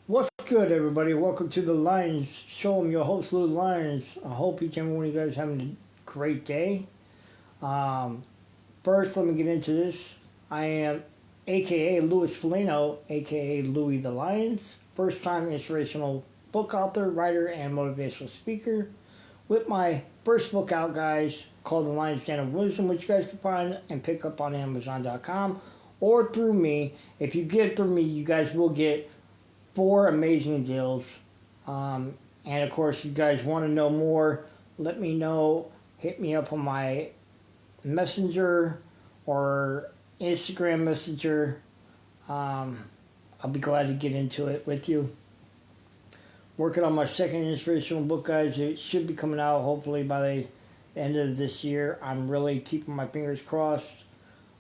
What's good, everybody? Welcome to the Lions Show. I'm your host, Lou Lyons. I hope each and one of you guys having a great day. Um, First, let me get into this. I am AKA Louis Felino, AKA Louis the Lions, first time inspirational book author, writer, and motivational speaker. With my first book out, guys, called The Lion's Den of Wisdom, which you guys can find and pick up on Amazon.com or through me. If you get it through me, you guys will get four amazing deals. And of course, you guys want to know more, let me know. Hit me up on my Messenger or Instagram Messenger. I'll be glad to get into it with you. Working on my second inspirational book, guys. It should be coming out hopefully by the end of this year. I'm really keeping my fingers crossed.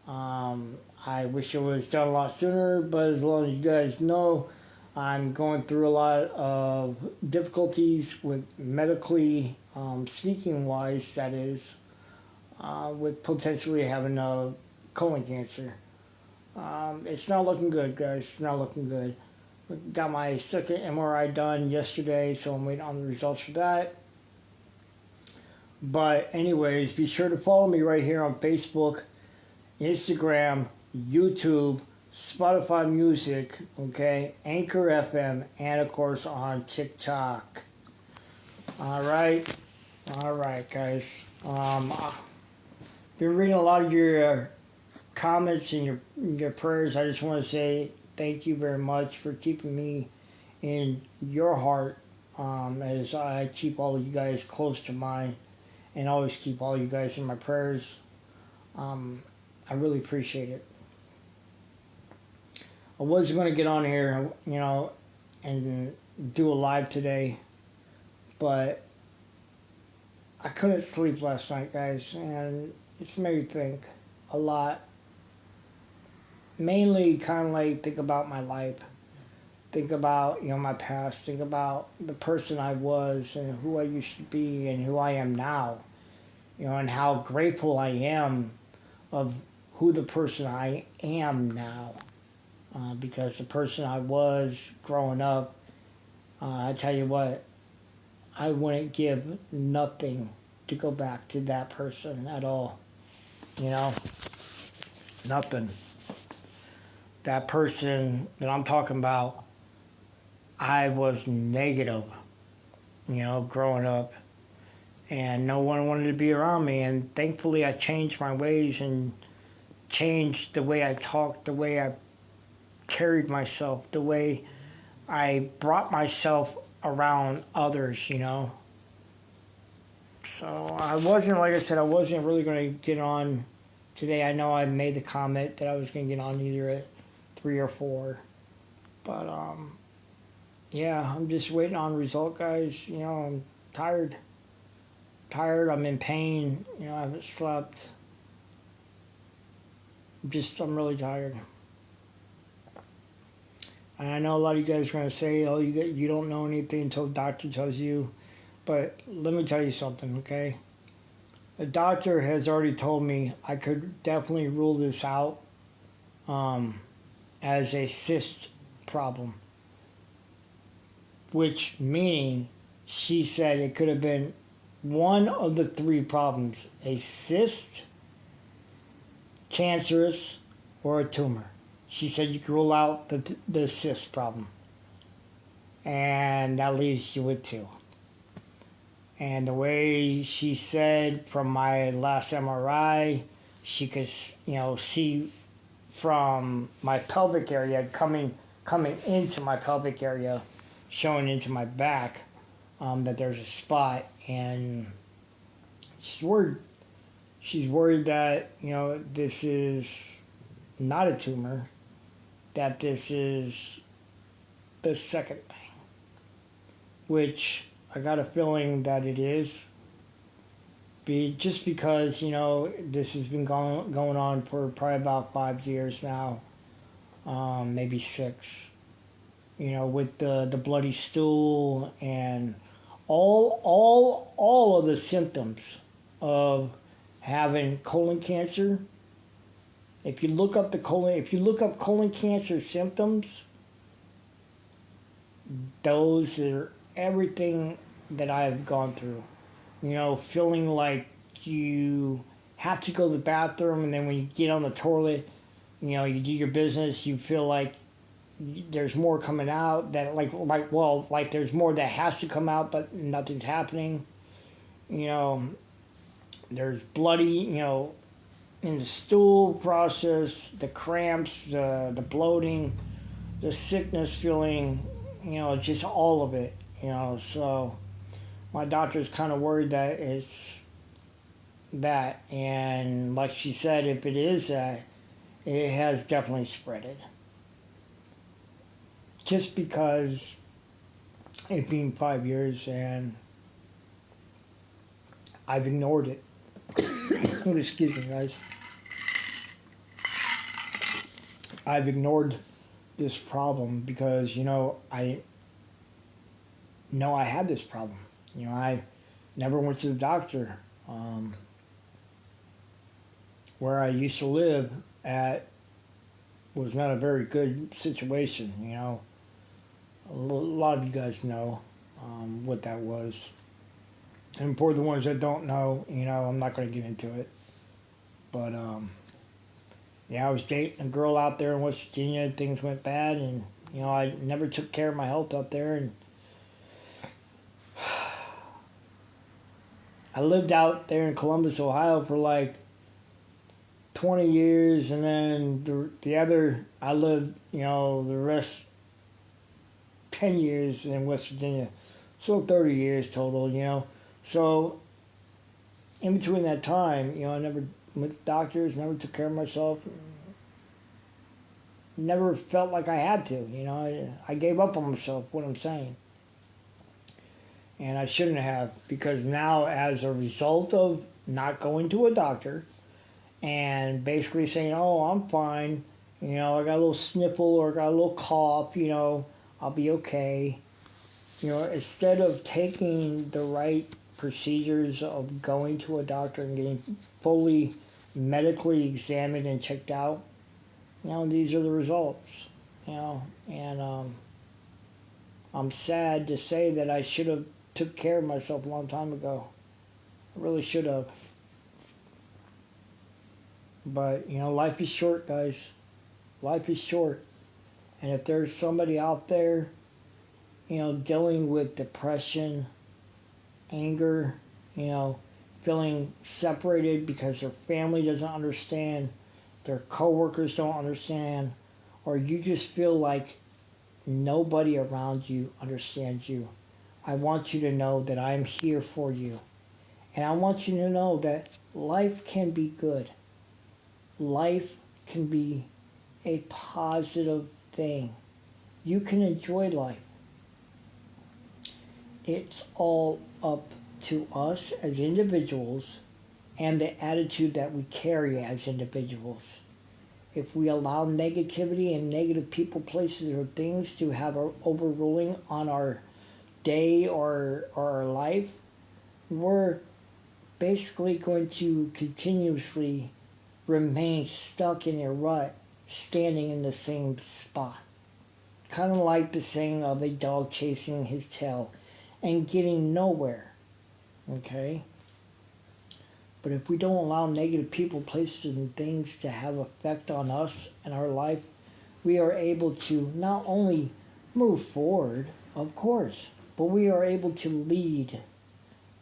I wish it was done a lot sooner, but as long as you guys know, I'm going through a lot of difficulties with medically speaking wise, that is, with potentially having colon cancer. It's not looking good, guys. It's not looking good. Got my second MRI done yesterday, so I'm waiting on the results for that. But anyways, be sure to follow me right here on Facebook, Instagram, YouTube, Spotify Music, okay, Anchor FM, and of course on TikTok. All right, guys. Been reading a lot of your comments and your prayers. I just want to say thank you very much for keeping me in your heart, as I keep all of you guys close to mine, and always keep all you guys in my prayers. I really appreciate it. I was going to get on here, and do a live today, but I couldn't sleep last night, guys, and it's made me think a lot. Mainly kind of like think about my life, think about, my past, think about the person I was and who I used to be and who I am now, and how grateful I am of who the person I am now. Because the person I was growing up, I tell you what, I wouldn't give nothing to go back to that person at all. Nothing. That person that I'm talking about, I was negative, growing up. And no one wanted to be around me. And thankfully, I changed my ways and changed the way I talked, the way I carried myself, the way I brought myself around others, So I wasn't, like I said, I wasn't really going to get on today. I know I made the comment that I was going to get on either at 3 or 4. But, yeah, I'm just waiting on the result, guys. I'm tired. I'm in pain. I haven't slept. I'm really tired. And I know a lot of you guys are going to say, oh, you don't know anything until the doctor tells you. But let me tell you something, okay? The doctor has already told me I could definitely rule this out as a cyst problem. Which meaning she said it could have been one of the 3 problems: a cyst, cancerous, or a tumor. She said you could rule out the cyst problem. And that leaves you with 2. And the way she said from my last MRI, she could, see from my pelvic area coming into my pelvic area, showing into my back, that there's a spot, and she's worried. She's worried that this is not a tumor, that this is the second thing, which I got a feeling that it is. Just because, this has been going on for probably about 5 years now, maybe 6. With the bloody stool and all of the symptoms of having colon cancer. If you look up colon cancer symptoms, those are everything that I've gone through. Feeling like you have to go to the bathroom, and then when you get on the toilet, you do your business, you feel like there's more coming out, that like there's more that has to come out, but nothing's happening. You know, there's bloody, in the stool process, the cramps, the bloating, the sickness feeling, just all of it. So my doctor's kind of worried that it's that, and like she said, if it is that, it has definitely spread it. Just because it being 5 years and I've ignored it. Excuse me, guys. I've ignored this problem because, I know I had this problem. I never went to the doctor. Where I used to live at was not a very good situation. A lot of you guys know what that was. And for the ones that don't know, I'm not going to get into it. But, yeah, I was dating a girl out there in West Virginia. Things went bad, and, I never took care of my health out there. And I lived out there in Columbus, Ohio for like 20 years, and then the other, I lived, the rest 10 years in West Virginia. So 30 years total. So in between that time, I never went to doctors, never took care of myself, never felt like I had to. I gave up on myself, what I'm saying. And I shouldn't have, because now as a result of not going to a doctor and basically saying, oh, I'm fine, I got a little sniffle or got a little cough, I'll be okay. Instead of taking the right procedures of going to a doctor and getting fully medically examined and checked out, these are the results, and I'm sad to say that I should have took care of myself a long time ago. I really should have. But, life is short, guys. Life is short. And if there's somebody out there, dealing with depression, anger, feeling separated because their family doesn't understand, their coworkers don't understand, or you just feel like nobody around you understands you, I want you to know that I'm here for you. And I want you to know that life can be good. Life can be a positive thing. You can enjoy life. It's all up to us as individuals and the attitude that we carry as individuals. If we allow negativity and negative people, places, or things to have an overruling on our day or our life, we're basically going to continuously remain stuck in a rut, standing in the same spot. Kind of like the saying of a dog chasing his tail and getting nowhere. Okay? But if we don't allow negative people, places, and things to have effect on us and our life, we are able to not only move forward, of course, but we are able to lead.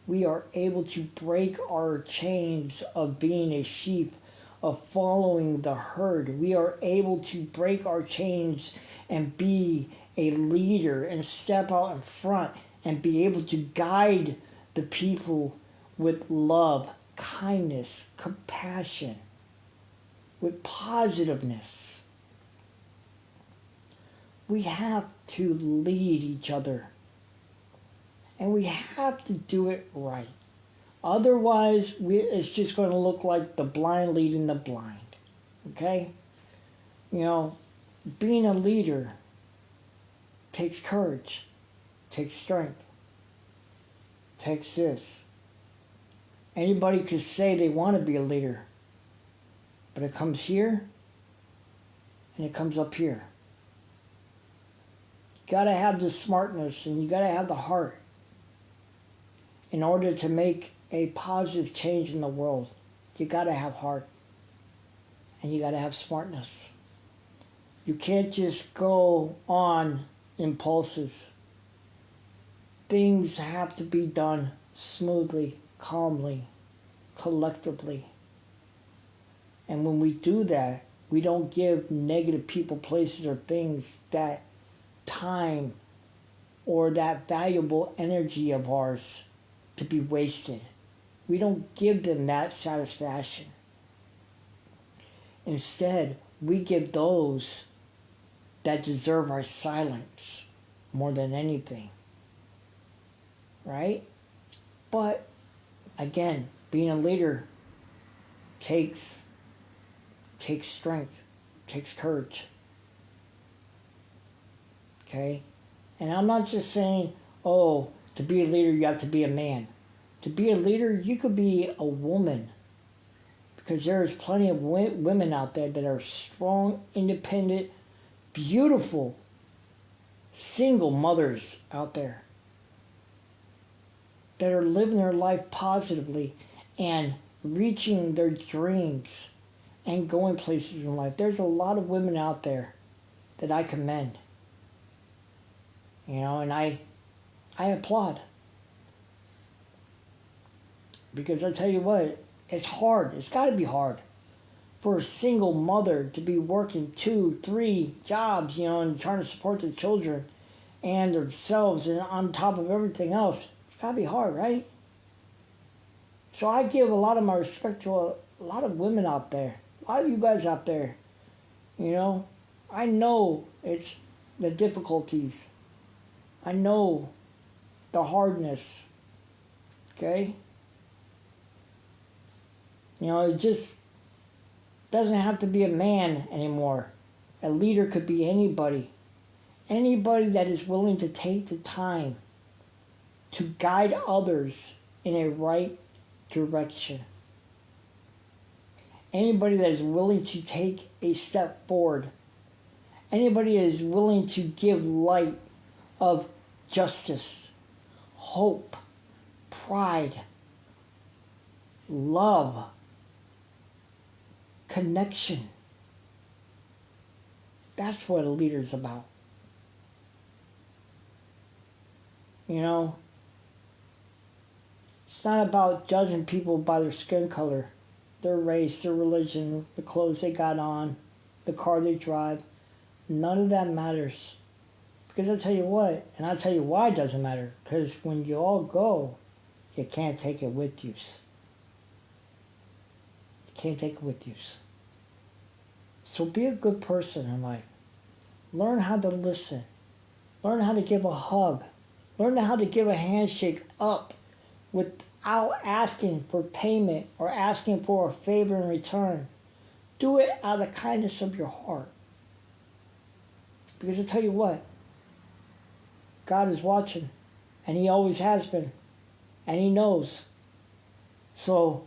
We are able to break our chains of being a sheep, of following the herd. We are able to break our chains and be a leader and step out in front and be able to guide the people with love, kindness, compassion, with positiveness. We have to lead each other. And we have to do it right. Otherwise, it's just going to look like the blind leading the blind. Okay? Being a leader takes courage, takes strength, takes this. Anybody could say they want to be a leader, but it comes here and it comes up here. gotta have the smartness and you gotta have the heart in order to make a positive change in the world. You gotta have heart and you gotta have smartness. You can't just go on impulses. Things have to be done smoothly, calmly, collectively. And when we do that, we don't give negative people, places, or things that time or that valuable energy of ours to be wasted. We don't give them that satisfaction. Instead, we give those that deserve our silence more than anything. Right? But again, being a leader takes strength, takes courage. Okay? And I'm not just saying, oh, to be a leader you have to be a man. To be a leader, you could be a woman. Because there is plenty of women out there that are strong, independent, beautiful, single mothers out there that are living their life positively and reaching their dreams and going places in life. There's a lot of women out there that I commend. And I applaud. Because I tell you what, it's hard. It's got to be hard for a single mother to be working 2, 3 jobs, and trying to support their children and themselves and on top of everything else. It's got to be hard, right? So I give a lot of my respect to a lot of women out there. A lot of you guys out there. I know it's the difficulties. I know the hardness. Okay? It just doesn't have to be a man anymore. A leader could be anybody. Anybody that is willing to take the time to guide others in a right direction. Anybody that is willing to take a step forward. Anybody that is willing to give light of justice, hope, pride, love, connection. That's what a leader is about. It's not about judging people by their skin color, their race, their religion, the clothes they got on, the car they drive. None of that matters. Because I'll tell you what, and I'll tell you why it doesn't matter. Because when you all go, you can't take it with you. You can't take it with you. So be a good person in life. Learn how to listen. Learn how to give a hug. Learn how to give a handshake up without asking for payment or asking for a favor in return. Do it out of the kindness of your heart. Because I tell you what, God is watching, and He always has been, and He knows. So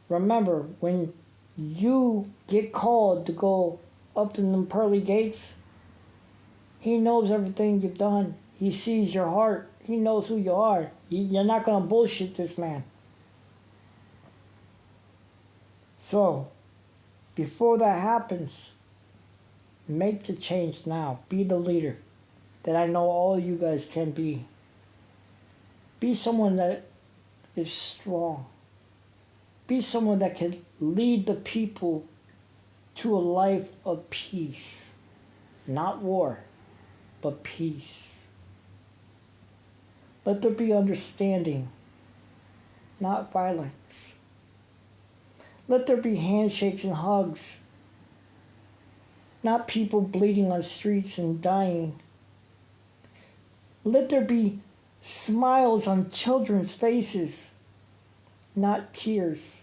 remember, when you get called to go up to them pearly gates, He knows everything you've done. He sees your heart. He knows who you are. You're not going to bullshit this man. So, before that happens, make the change now. Be the leader that I know all you guys can be. Be someone that is strong. Be someone that can lead the people to a life of peace. Not war, but peace. Let there be understanding, not violence. Let there be handshakes and hugs, not people bleeding on streets and dying. Let there be smiles on children's faces, not tears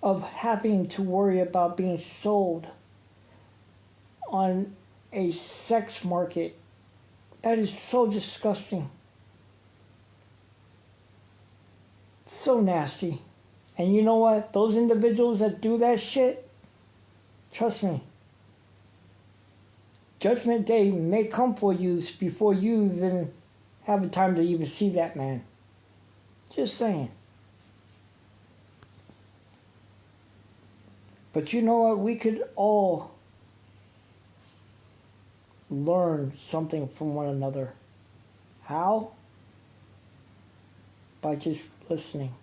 of having to worry about being sold on a sex market. That is so disgusting. So nasty. And you know what? Those individuals that do that shit, trust me, Judgment Day may come for you before you even have a time to even see that man. Just saying. But you know what? We could all learn something from one another. How? By just listening.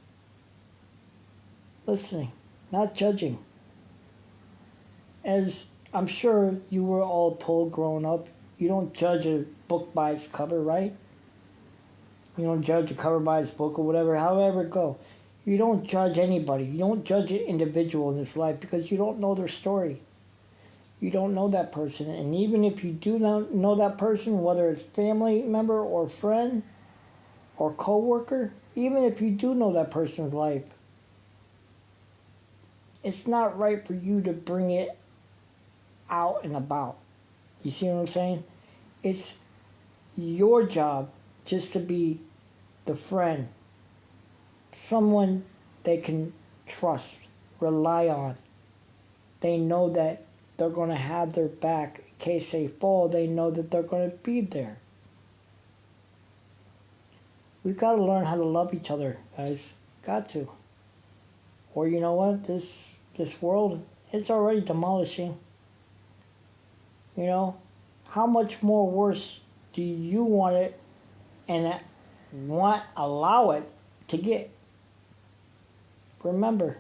Listening, not judging. As I'm sure you were all told growing up, you don't judge a book by its cover, right? You don't judge a cover by its book or whatever, however it go. You don't judge anybody. You don't judge an individual in this life because you don't know their story. You don't know that person. And even if you do not know that person, whether it's family member or friend or co-worker, even if you do know that person's life, it's not right for you to bring it out and about. You see what I'm saying? It's your job just to be the friend, someone they can trust, rely on. They know that they're going to have their back in case they fall. They know that they're going to be there. We've got to learn how to love each other, guys. Got to. Or you know what? This world, it's already demolishing. You know? How much more worse do you want it and allow it to get? Remember,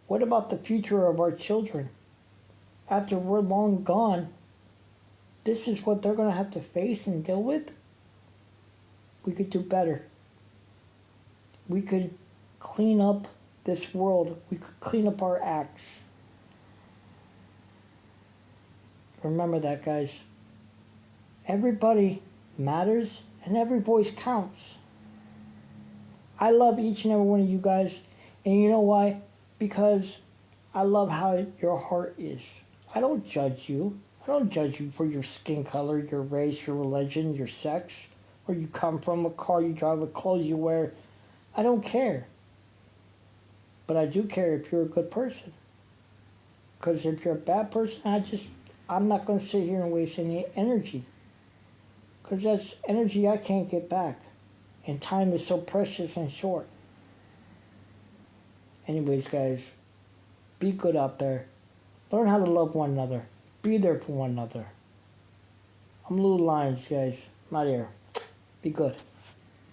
what about the future of our children? After we're long gone, this is what they're going to have to face and deal with? We could do better. We could clean up this world. We could clean up our acts. Remember that, guys. Everybody matters and every voice counts. I love each and every one of you guys. And you know why? Because I love how your heart is. I don't judge you. I don't judge you for your skin color, your race, your religion, your sex, where you come from, what car you drive, what clothes you wear. I don't care. But I do care if you're a good person. Because if you're a bad person, I'm not going to sit here and waste any energy. Because that's energy I can't get back. And time is so precious and short. Anyways, guys, be good out there. Learn how to love one another. Be there for one another. I'm Lou Lyons, guys. I'm out here. Be good.